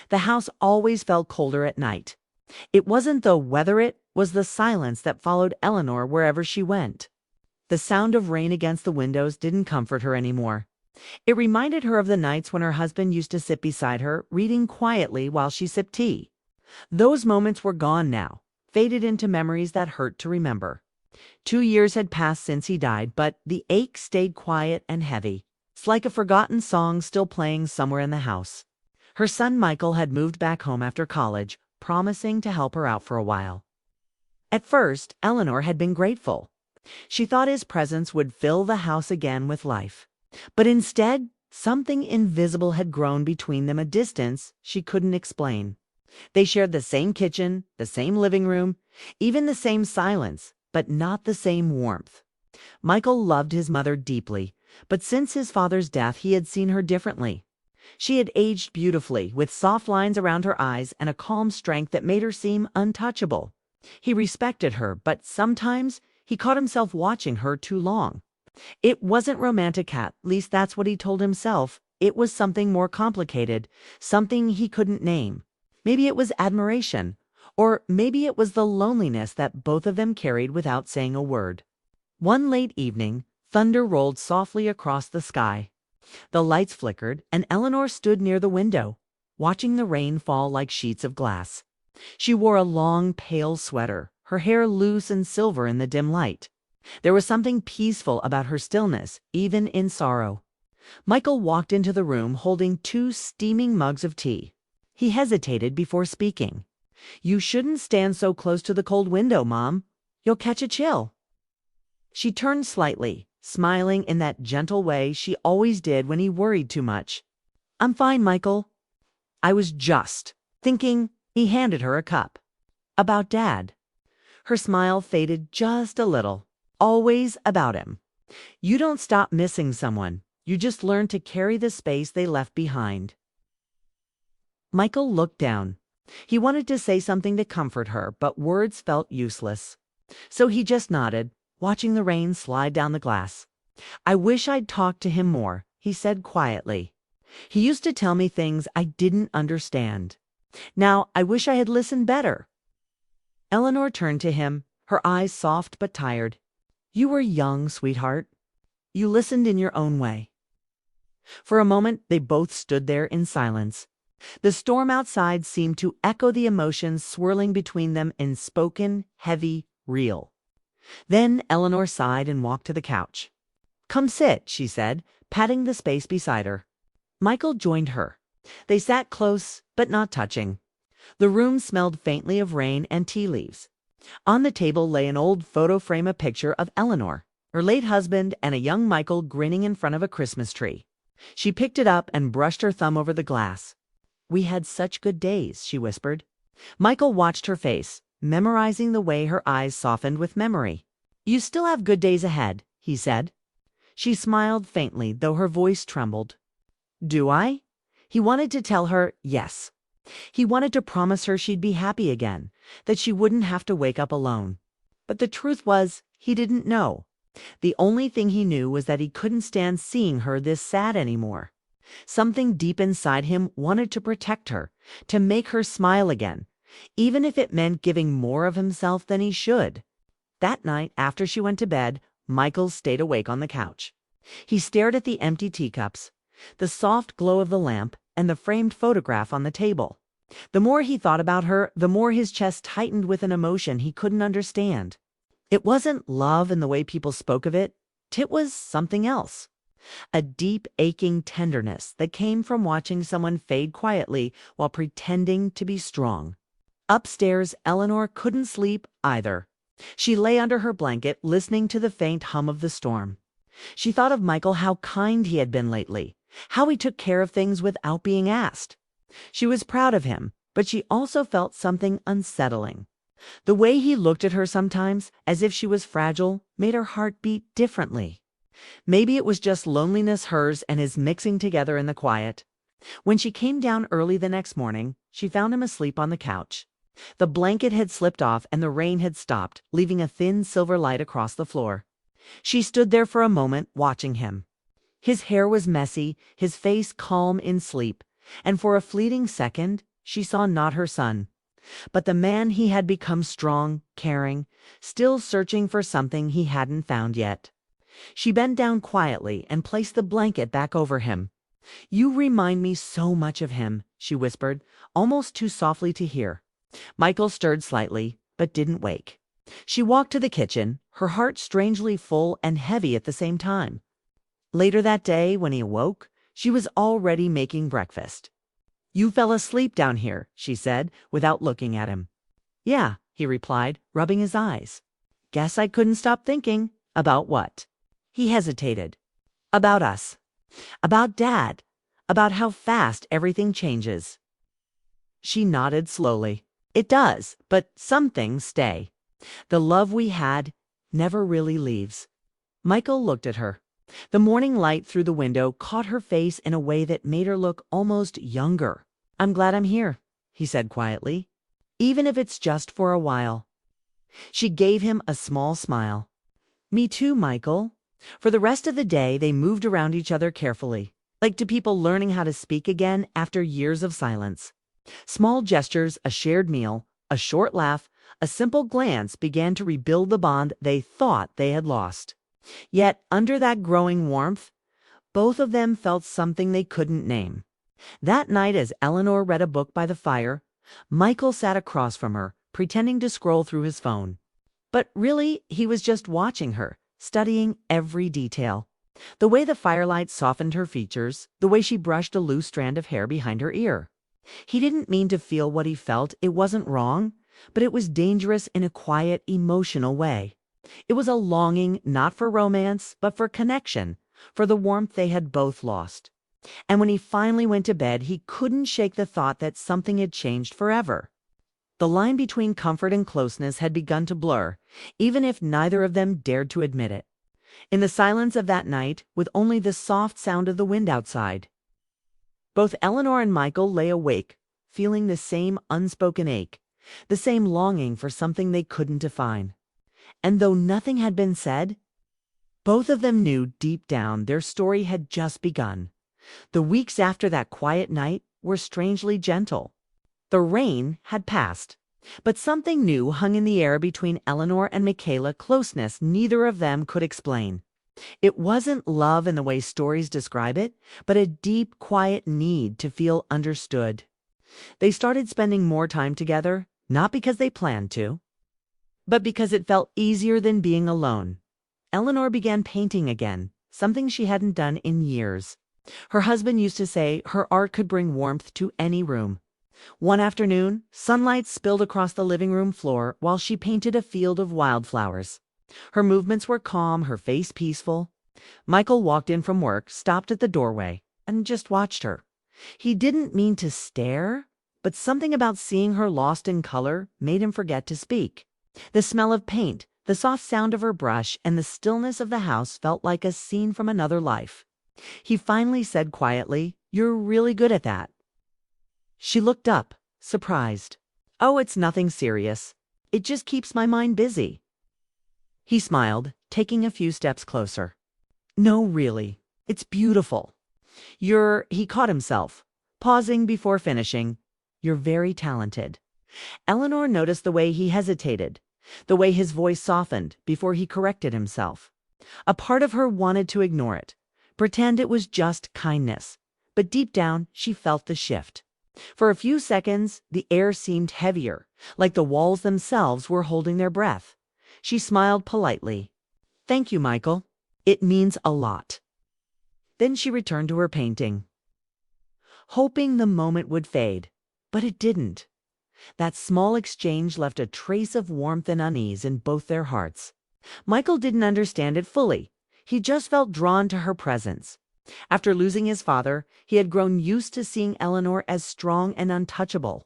The house always felt colder at night. It wasn't the weather, it was the silence that followed Eleanor wherever she went. The sound of rain against the windows didn't comfort her anymore. It reminded her of the nights when her husband used to sit beside her, reading quietly while she sipped tea. Those moments were gone now, faded into memories that hurt to remember. 2 years had passed since he died, but the ache stayed quiet and heavy. It's like a forgotten song still playing somewhere in the house. Her son Michael had moved back home after college, promising to help her out for a while. At first, Eleanor had been grateful. She thought his presence would fill the house again with life. But instead, something invisible had grown between them, a distance she couldn't explain. They shared the same kitchen, the same living room, even the same silence, but not the same warmth. Michael loved his mother deeply, but since his father's death, he had seen her differently. She had aged beautifully, with soft lines around her eyes and a calm strength that made her seem untouchable. He respected her, but sometimes he caught himself watching her too long. It wasn't romantic, at least that's what he told himself. It was something more complicated, something he couldn't name. Maybe it was admiration, or maybe it was the loneliness that both of them carried without saying a word. One late evening, thunder rolled softly across the sky. The lights flickered, and Eleanor stood near the window, watching the rain fall like sheets of glass. She wore a long, pale sweater, her hair loose and silver in the dim light. There was something peaceful about her stillness, even in sorrow. Michael walked into the room holding 2 steaming mugs of tea. He hesitated before speaking. "You shouldn't stand so close to the cold window, Mom. You'll catch a chill." She turned slightly, smiling in that gentle way she always did when he worried too much. "I'm fine, Michael. I was just thinking." He handed her a cup. "About Dad." Her smile faded just a little. "Always about him. You don't stop missing someone. You just learn to carry the space they left behind." Michael looked down. He wanted to say something to comfort her, but words felt useless. So he just nodded, watching the rain slide down the glass. "I wish I'd talked to him more," he said quietly. "He used to tell me things I didn't understand. Now I wish I had listened better." Eleanor turned to him, her eyes soft but tired. "You were young, sweetheart. You listened in your own way." For a moment, they both stood there in silence. The storm outside seemed to echo the emotions swirling between them in spoken, heavy, real. Then Eleanor sighed and walked to the couch. "Come sit," she said, patting the space beside her. Michael joined her. They sat close, but not touching. The room smelled faintly of rain and tea leaves. On the table lay an old photo frame, a picture of Eleanor, her late husband, and a young Michael grinning in front of a Christmas tree. She picked it up and brushed her thumb over the glass. "We had such good days," she whispered. Michael watched her face, memorizing the way her eyes softened with memory. "You still have good days ahead," he said. She smiled faintly, though her voice trembled. "Do I?" He wanted to tell her yes. He wanted to promise her she'd be happy again, that she wouldn't have to wake up alone. But the truth was, he didn't know. The only thing he knew was that he couldn't stand seeing her this sad anymore. Something deep inside him wanted to protect her, to make her smile again, even if it meant giving more of himself than he should. That night, after she went to bed, Michael stayed awake on the couch. He stared at the empty teacups, the soft glow of the lamp, and the framed photograph on the table. The more he thought about her, the more his chest tightened with an emotion he couldn't understand. It wasn't love in the way people spoke of it. It was something else. A deep, aching tenderness that came from watching someone fade quietly while pretending to be strong. Upstairs, Eleanor couldn't sleep either. She lay under her blanket, listening to the faint hum of the storm. She thought of Michael, how kind he had been lately, how he took care of things without being asked. She was proud of him, but she also felt something unsettling. The way he looked at her sometimes, as if she was fragile, made her heart beat differently. Maybe it was just loneliness, hers and his, mixing together in the quiet. When she came down early the next morning, she found him asleep on the couch. The blanket had slipped off and the rain had stopped, leaving a thin silver light across the floor. She stood there for a moment, watching him. His hair was messy, his face calm in sleep, and for a fleeting second, she saw not her son, but the man he had become, strong, caring, still searching for something he hadn't found yet. She bent down quietly and placed the blanket back over him. "You remind me so much of him," she whispered, almost too softly to hear. Michael stirred slightly, but didn't wake. She walked to the kitchen, her heart strangely full and heavy at the same time. Later that day, when he awoke, she was already making breakfast. "You fell asleep down here," she said, without looking at him. "Yeah," he replied, rubbing his eyes. "Guess I couldn't stop thinking." "About what?" He hesitated. "About us. About Dad. About how fast everything changes." She nodded slowly. "It does, but some things stay. The love we had never really leaves." Michael looked at her. The morning light through the window caught her face in a way that made her look almost younger. "I'm glad I'm here," he said quietly, "even if it's just for a while." She gave him a small smile. "Me too, Michael." For the rest of the day, they moved around each other carefully, like two people learning how to speak again after years of silence. Small gestures, a shared meal, a short laugh, a simple glance began to rebuild the bond they thought they had lost. Yet, under that growing warmth, both of them felt something they couldn't name. That night, as Eleanor read a book by the fire, Michael sat across from her, pretending to scroll through his phone. But really, he was just watching her, studying every detail. The way the firelight softened her features, the way she brushed a loose strand of hair behind her ear. He didn't mean to feel what he felt. It wasn't wrong, but it was dangerous in a quiet, emotional way. It was a longing not for romance, but for connection, for the warmth they had both lost. And when he finally went to bed, he couldn't shake the thought that something had changed forever. The line between comfort and closeness had begun to blur, even if neither of them dared to admit it. In the silence of that night, with only the soft sound of the wind outside, both Eleanor and Michael lay awake, feeling the same unspoken ache, the same longing for something they couldn't define. And though nothing had been said, both of them knew deep down their story had just begun. The weeks after that quiet night were strangely gentle. The rain had passed, but something new hung in the air between Eleanor and Michaela, closeness neither of them could explain. It wasn't love in the way stories describe it, but a deep, quiet need to feel understood. They started spending more time together, not because they planned to, but because it felt easier than being alone. Eleanor began painting again, something she hadn't done in years. Her husband used to say her art could bring warmth to any room. One afternoon, sunlight spilled across the living room floor while she painted a field of wildflowers. Her movements were calm, her face peaceful. Michael walked in from work, stopped at the doorway, and just watched her. He didn't mean to stare, but something about seeing her lost in color made him forget to speak. The smell of paint, the soft sound of her brush, and the stillness of the house felt like a scene from another life. He finally said quietly, "You're really good at that." She looked up, surprised. "Oh, it's nothing serious. It just keeps my mind busy." He smiled, taking a few steps closer. "No, really. It's beautiful. He caught himself, pausing before finishing. "You're very talented." Eleanor noticed the way he hesitated, the way his voice softened before he corrected himself. A part of her wanted to ignore it, pretend it was just kindness, but deep down she felt the shift. For a few seconds, the air seemed heavier, like the walls themselves were holding their breath. She smiled politely. "Thank you, Michael. It means a lot." Then she returned to her painting, hoping the moment would fade, but it didn't. That small exchange left a trace of warmth and unease in both their hearts. Michael didn't understand it fully. He just felt drawn to her presence. After losing his father, he had grown used to seeing Eleanor as strong and untouchable.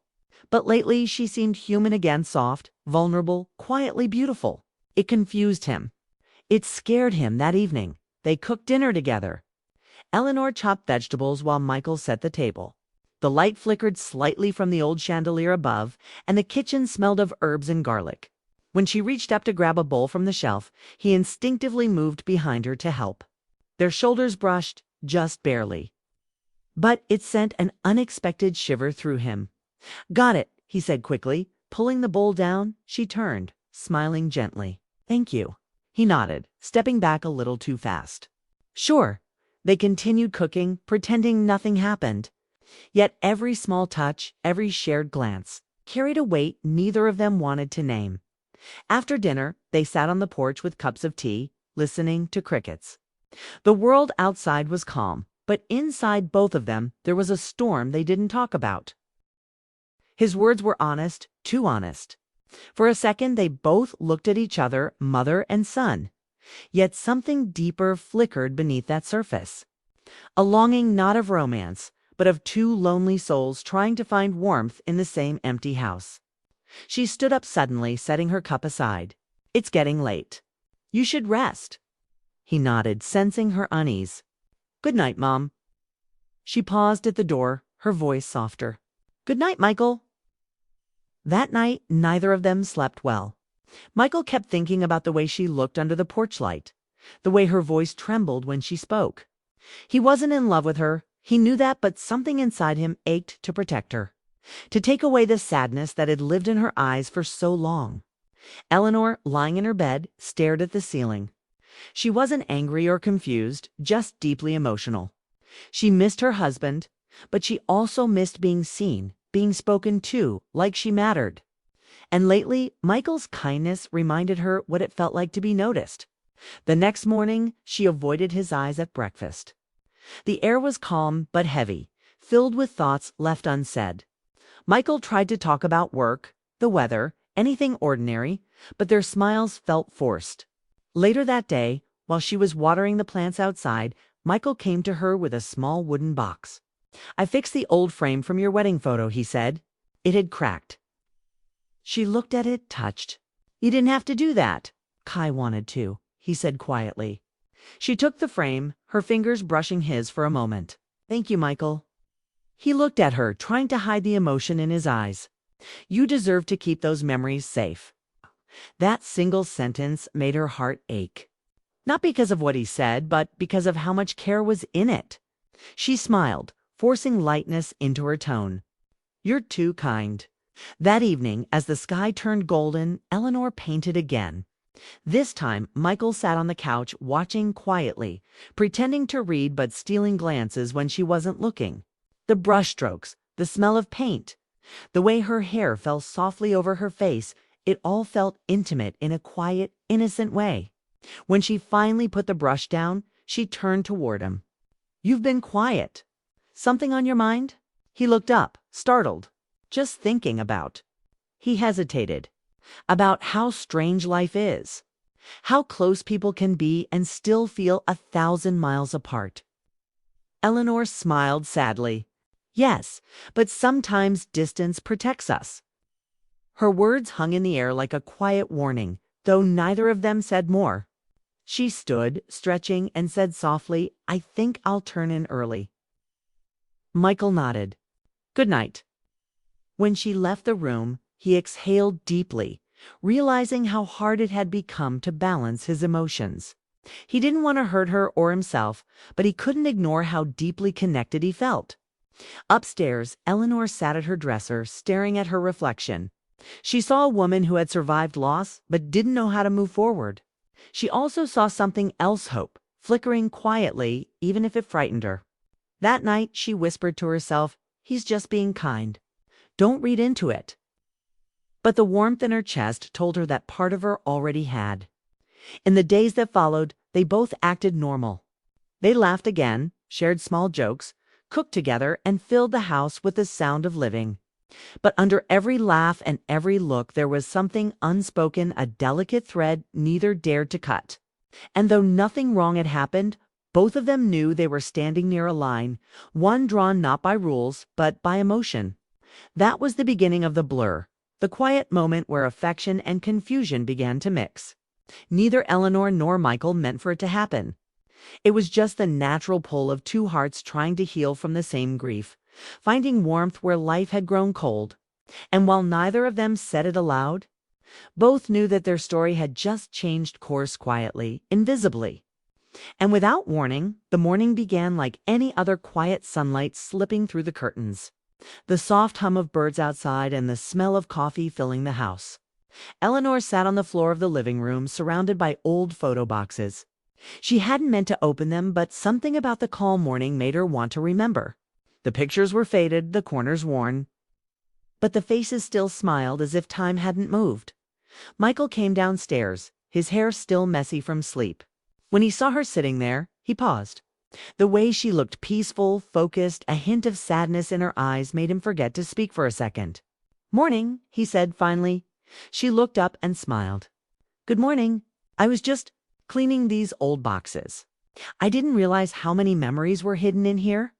But lately she seemed human again, soft, vulnerable, quietly beautiful. It confused him. It scared him. That evening, they cooked dinner together. Eleanor chopped vegetables while Michael set the table. The light flickered slightly from the old chandelier above, and the kitchen smelled of herbs and garlic. When she reached up to grab a bowl from the shelf, he instinctively moved behind her to help. Their shoulders brushed, just barely. But it sent an unexpected shiver through him. Got it, he said quickly. Pulling the bowl down, she turned, smiling gently. Thank you. He nodded, stepping back a little too fast. Sure. They continued cooking, pretending nothing happened. Yet every small touch, every shared glance, carried a weight neither of them wanted to name. After dinner, they sat on the porch with cups of tea, listening to crickets. The world outside was calm, but inside both of them there was a storm they didn't talk about. His words were honest, too honest. For a second they both looked at each other, mother and son. Yet something deeper flickered beneath that surface. A longing not of romance, but of two lonely souls trying to find warmth in the same empty house. She stood up suddenly, setting her cup aside. It's getting late. You should rest. He nodded, sensing her unease. Good night, Mom. She paused at the door, her voice softer. Good night, Michael. That night, neither of them slept well. Michael kept thinking about the way she looked under the porch light, the way her voice trembled when she spoke. He wasn't in love with her, he knew that, but something inside him ached to protect her, to take away the sadness that had lived in her eyes for so long. Eleanor, lying in her bed, stared at the ceiling. She wasn't angry or confused, just deeply emotional. She missed her husband, but she also missed being seen, being spoken to, like she mattered. And lately, Michael's kindness reminded her what it felt like to be noticed. The next morning, she avoided his eyes at breakfast. The air was calm but heavy, filled with thoughts left unsaid. Michael tried to talk about work, the weather, anything ordinary, but their smiles felt forced. Later that day, while she was watering the plants outside, Michael came to her with a small wooden box. I fixed the old frame from your wedding photo, he said. It had cracked. She looked at it, touched. You didn't have to do that. Kai wanted to, he said quietly. She took the frame, her fingers brushing his for a moment. Thank you, Michael. He looked at her, trying to hide the emotion in his eyes. You deserve to keep those memories safe. That single sentence made her heart ache. Not because of what he said, but because of how much care was in it. She smiled, forcing lightness into her tone. You're too kind. That evening, as the sky turned golden, Eleanor painted again. This time, Michael sat on the couch, watching quietly, pretending to read but stealing glances when she wasn't looking. The brushstrokes, the smell of paint, the way her hair fell softly over her face, it all felt intimate in a quiet, innocent way. When she finally put the brush down, she turned toward him. You've been quiet. Something on your mind? He looked up, startled. Just thinking about. He hesitated. About how strange life is. How close people can be and still feel 1,000 miles apart. Eleanor smiled sadly. Yes, but sometimes distance protects us. Her words hung in the air like a quiet warning, though neither of them said more. She stood, stretching, and said softly, I think I'll turn in early. Michael nodded. Good night. When she left the room, he exhaled deeply, realizing how hard it had become to balance his emotions. He didn't want to hurt her or himself, but he couldn't ignore how deeply connected he felt. Upstairs, Eleanor sat at her dresser, staring at her reflection. She saw a woman who had survived loss, but didn't know how to move forward. She also saw something else, hope, flickering quietly, even if it frightened her. That night, she whispered to herself, he's just being kind. Don't read into it. But the warmth in her chest told her that part of her already had. In the days that followed, they both acted normal. They laughed again, shared small jokes, cooked together, and filled the house with the sound of living. But under every laugh and every look there was something unspoken, a delicate thread neither dared to cut. And though nothing wrong had happened, both of them knew they were standing near a line, one drawn not by rules, but by emotion. That was the beginning of the blur, the quiet moment where affection and confusion began to mix. Neither Eleanor nor Michael meant for it to happen. It was just the natural pull of two hearts trying to heal from the same grief, finding warmth where life had grown cold. And while neither of them said it aloud, both knew that their story had just changed course quietly, invisibly. And without warning, the morning began like any other quiet sunlight slipping through the curtains. the soft hum of birds outside and the smell of coffee filling the house. Eleanor sat on the floor of the living room, surrounded by old photo boxes. She hadn't meant to open them, but something about the calm morning made her want to remember. The pictures were faded, the corners worn, but the faces still smiled as if time hadn't moved. Michael came downstairs, his hair still messy from sleep. When he saw her sitting there, he paused. The way she looked peaceful, focused, a hint of sadness in her eyes made him forget to speak for a second. "Morning," he said finally. She looked up and smiled. "Good morning. I was just cleaning these old boxes. I didn't realize how many memories were hidden in here."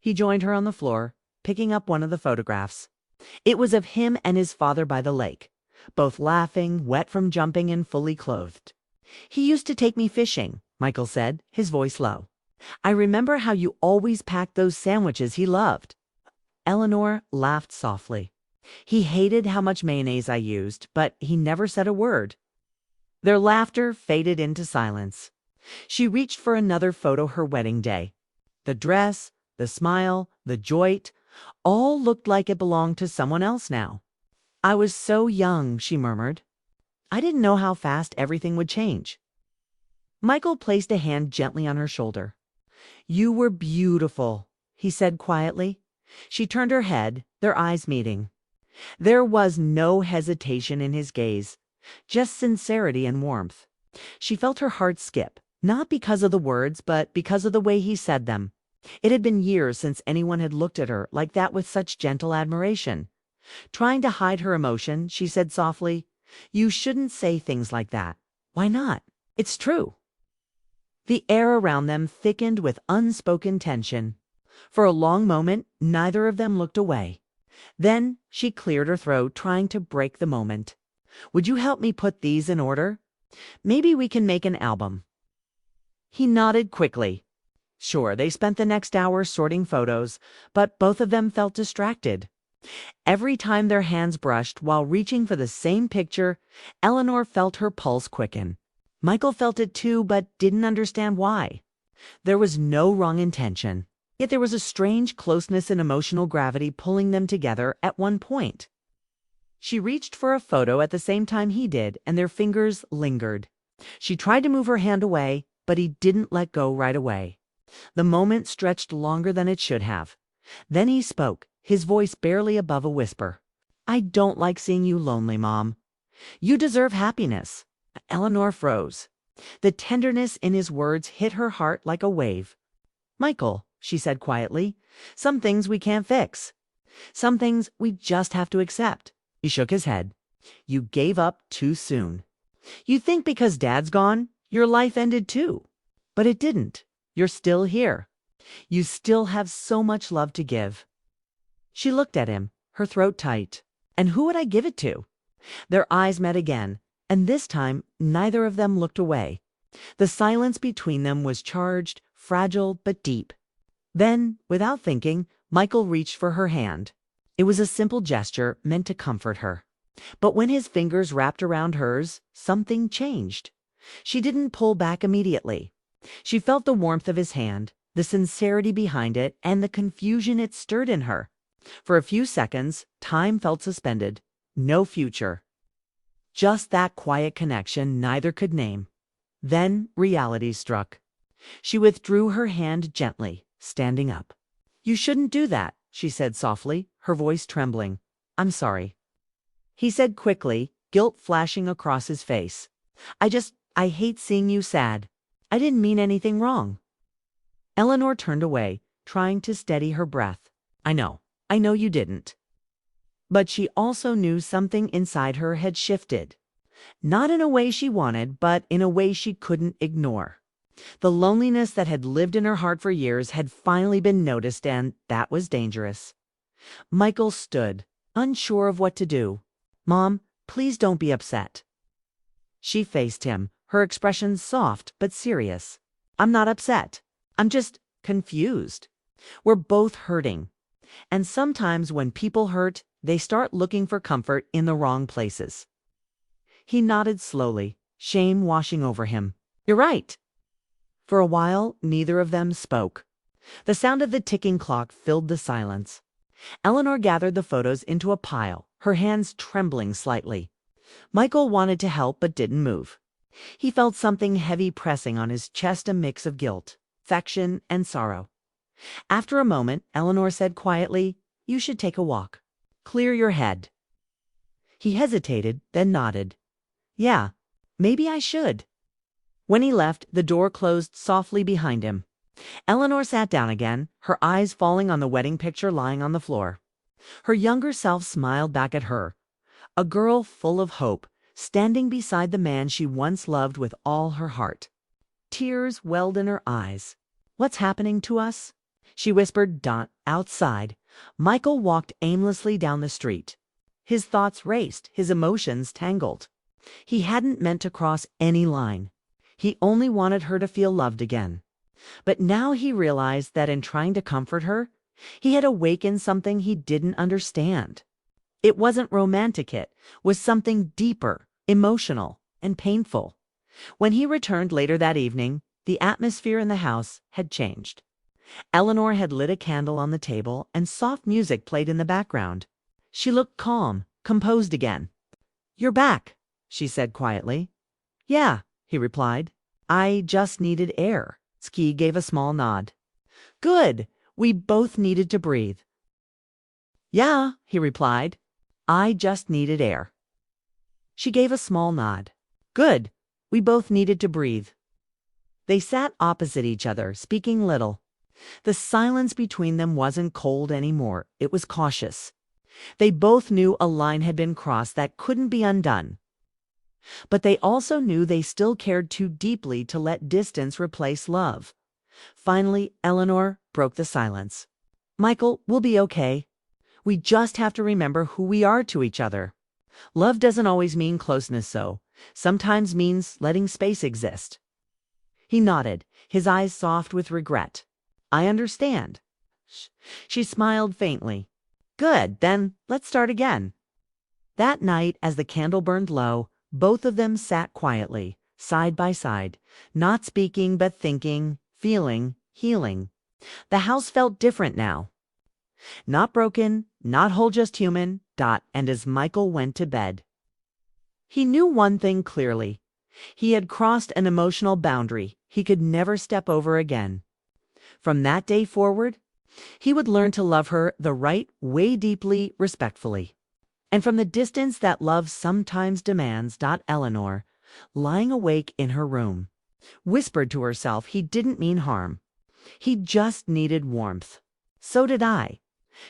He joined her on the floor, picking up one of the photographs. It was of him and his father by the lake, both laughing, wet from jumping and fully clothed. "He used to take me fishing," Michael said, his voice low. "I remember how you always packed those sandwiches he loved." Eleanor laughed softly. "He hated how much mayonnaise I used, but he never said a word." Their laughter faded into silence. She reached for another photo, her wedding day. The dress, the smile, the joy, all looked like it belonged to someone else now. "I was so young," she murmured. "I didn't know how fast everything would change." Michael placed a hand gently on her shoulder. "You were beautiful," he said quietly. She turned her head, their eyes meeting. There was no hesitation in his gaze, just sincerity and warmth. She felt her heart skip, not because of the words, but because of the way he said them. It had been years since anyone had looked at her like that with such gentle admiration. Trying to hide her emotion, she said softly, "You shouldn't say things like that." "Why not? It's true." The air around them thickened with unspoken tension. For a long moment, neither of them looked away. Then she cleared her throat, trying to break the moment. "Would you help me put these in order? Maybe we can make an album." He nodded quickly. Sure, they spent the next hour sorting photos, but both of them felt distracted. Every time their hands brushed while reaching for the same picture, Eleanor felt her pulse quicken. Michael felt it too, but didn't understand why. There was no wrong intention, yet there was a strange closeness and emotional gravity pulling them together at one point. She reached for a photo at the same time he did, and their fingers lingered. She tried to move her hand away, but he didn't let go right away. The moment stretched longer than it should have. Then he spoke, his voice barely above a whisper. "I don't like seeing you lonely, Mom. You deserve happiness." Eleanor froze. The tenderness in his words hit her heart like a wave. "Michael," she said quietly, "some things we can't fix. Some things we just have to accept." He shook his head. "You gave up too soon. You think because Dad's gone, your life ended too. But it didn't. You're still here. You still have so much love to give." She looked at him, her throat tight. "And who would I give it to?" Their eyes met again, and this time neither of them looked away. The silence between them was charged, fragile, but deep. Then, without thinking, Michael reached for her hand. It was a simple gesture meant to comfort her. But when his fingers wrapped around hers, something changed. She didn't pull back immediately. She felt the warmth of his hand, the sincerity behind it, and the confusion it stirred in her. For a few seconds, time felt suspended. No future. Just that quiet connection neither could name. Then reality struck. She withdrew her hand gently, standing up. "You shouldn't do that," she said softly, her voice trembling. "I'm sorry." He said quickly, guilt flashing across his face. I hate seeing you sad. I didn't mean anything wrong." Eleanor turned away, trying to steady her breath. I know you didn't." But she also knew something inside her had shifted. Not in a way she wanted, but in a way she couldn't ignore. The loneliness that had lived in her heart for years had finally been noticed, and that was dangerous. Michael stood, unsure of what to do. "Mom, please don't be upset." She faced him, her expression soft but serious. "I'm not upset. I'm just confused. We're both hurting. And sometimes when people hurt, they start looking for comfort in the wrong places." He nodded slowly, shame washing over him. "You're right." For a while, neither of them spoke. The sound of the ticking clock filled the silence. Eleanor gathered the photos into a pile, her hands trembling slightly. Michael wanted to help but didn't move. He felt something heavy pressing on his chest, a mix of guilt, affection, and sorrow. After a moment, Eleanor said quietly, "You should take a walk. Clear your head." He hesitated, then nodded. "Yeah, maybe I should." When he left, the door closed softly behind him. Eleanor sat down again, her eyes falling on the wedding picture lying on the floor. Her younger self smiled back at her, a girl full of hope, standing beside the man she once loved with all her heart. Tears welled in her eyes. "What's happening to us?" she whispered. Outside, Michael walked aimlessly down the street. His thoughts raced, his emotions tangled. He hadn't meant to cross any line. He only wanted her to feel loved again. But now he realized that in trying to comfort her, he had awakened something he didn't understand. It wasn't romantic, it was something deeper, emotional, and painful. When he returned later that evening, the atmosphere in the house had changed. Eleanor had lit a candle on the table and soft music played in the background. She looked calm, composed again. "You're back," she said quietly. "Yeah," he replied. "I just needed air." Ski gave a small nod. "Good. We both needed to breathe." "Yeah," he replied. "I just needed air." She gave a small nod. "Good. We both needed to breathe." They sat opposite each other, speaking little. The silence between them wasn't cold anymore. It was cautious. They both knew a line had been crossed that couldn't be undone. But they also knew they still cared too deeply to let distance replace love. Finally, Eleanor broke the silence. "Michael, we'll be okay. We just have to remember who we are to each other. Love doesn't always mean closeness, so sometimes means letting space exist." He nodded, his eyes soft with regret. "I understand." She smiled faintly. "Good, then let's start again." That night, as the candle burned low, both of them sat quietly, side by side, not speaking but thinking, feeling, healing. The house felt different now. Not broken, not whole, just human. And as Michael went to bed, he knew one thing clearly. He had crossed an emotional boundary he could never step over again. From that day forward, he would learn to love her the right way, deeply, respectfully. And from the distance that love sometimes demands. Eleanor, lying awake in her room, whispered to herself he didn't mean harm. He just needed warmth. So did I.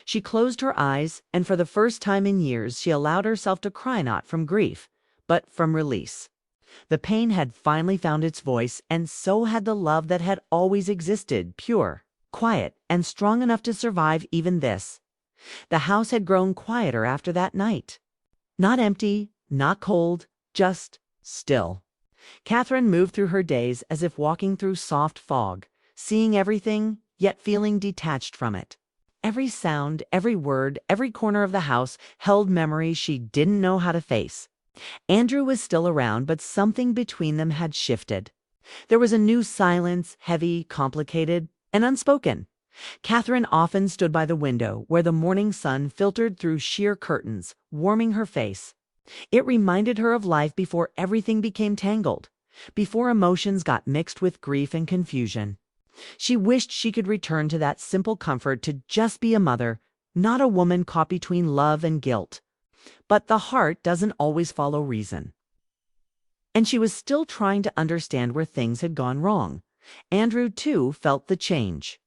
She closed her eyes, and for the first time in years she allowed herself to cry, not from grief, but from release. The pain had finally found its voice, and so had the love that had always existed, pure, quiet, and strong enough to survive even this. The house had grown quieter after that night. Not empty, not cold, just still. Catherine moved through her days as if walking through soft fog, seeing everything, yet feeling detached from it. Every sound, every word, every corner of the house held memories she didn't know how to face. Andrew was still around, but something between them had shifted. There was a new silence, heavy, complicated, and unspoken. Catherine often stood by the window where the morning sun filtered through sheer curtains, warming her face. It reminded her of life before everything became tangled, before emotions got mixed with grief and confusion. She wished she could return to that simple comfort, to just be a mother, not a woman caught between love and guilt. But the heart doesn't always follow reason. And she was still trying to understand where things had gone wrong. Andrew, too, felt the change.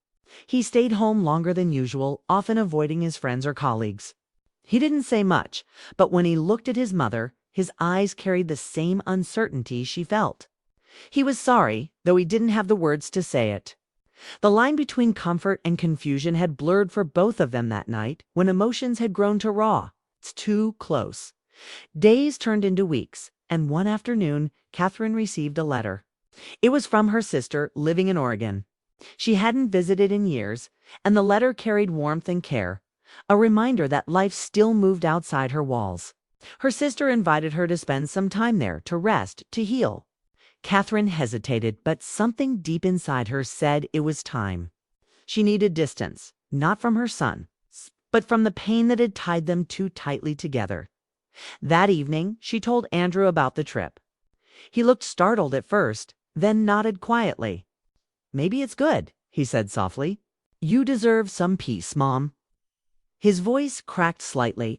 He stayed home longer than usual, often avoiding his friends or colleagues. He didn't say much, but when he looked at his mother, his eyes carried the same uncertainty she felt. He was sorry, though he didn't have the words to say it. The line between comfort and confusion had blurred for both of them that night, when emotions had grown too raw, too close. Days turned into weeks, and one afternoon, Catherine received a letter. It was from her sister, living in Oregon. She hadn't visited in years, and the letter carried warmth and care, a reminder that life still moved outside her walls. Her sister invited her to spend some time there, to rest, to heal. Catherine hesitated, but something deep inside her said it was time. She needed distance, not from her son, but from the pain that had tied them too tightly together. That evening, she told Andrew about the trip. He looked startled at first, then nodded quietly. "Maybe it's good," he said softly. "You deserve some peace, Mom." His voice cracked slightly,